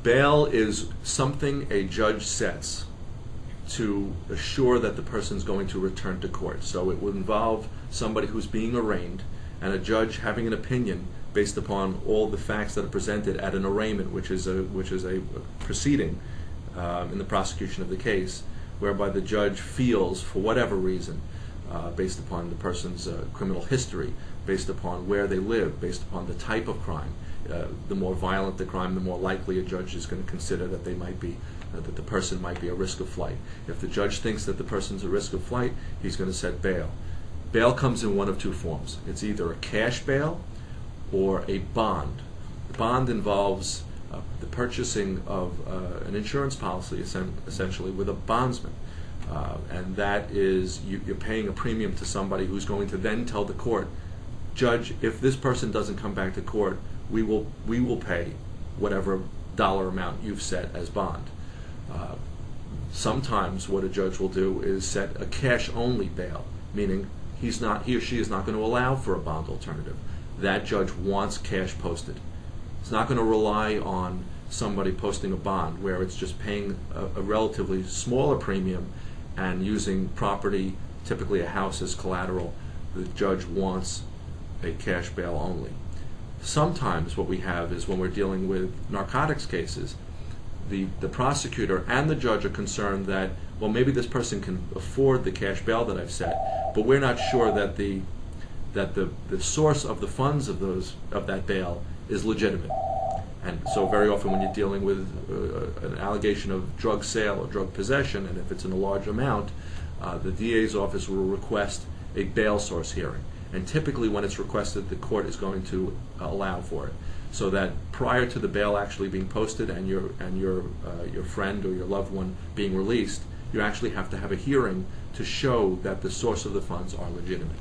Bail is something a judge sets to assure that the person's going to return to court. So it would involve somebody who's being arraigned and a judge having an opinion based upon all the facts that are presented at an arraignment, which is a proceeding in the prosecution of the case, whereby the judge feels, for whatever reason, based upon the person's criminal history, based upon where they live, based upon the type of crime, the more violent the crime, the more likely a judge is going to consider that they might be, that the person might be a risk of flight. If the judge thinks that the person's a risk of flight, he's going to set bail. Bail comes in one of two forms. It's either a cash bail or a bond. The bond involves the purchasing of an insurance policy, essentially, with a bondsman. And that is, you're paying a premium to somebody who's going to then tell the court, Judge, if this person doesn't come back to court, we will pay whatever dollar amount you've set as bond. Sometimes what a judge will do is set a cash-only bail, meaning he or she is not going to allow for a bond alternative. That judge wants cash posted. It's not going to rely on somebody posting a bond where it's just paying a relatively smaller premium and using property, typically a house, as collateral. The judge wants a cash bail only. Sometimes what we have is when we're dealing with narcotics cases, the prosecutor and the judge are concerned that, well, maybe this person can afford the cash bail that I've set, but we're not sure that the source of the funds of that bail is legitimate. And so very often when you're dealing with an allegation of drug sale or drug possession, and if it's in a large amount, the DA's office will request a bail source hearing. And typically when it's requested, the court is going to allow for it. So that prior to the bail actually being posted and your friend or your loved one being released, you actually have to have a hearing to show that the source of the funds are legitimate.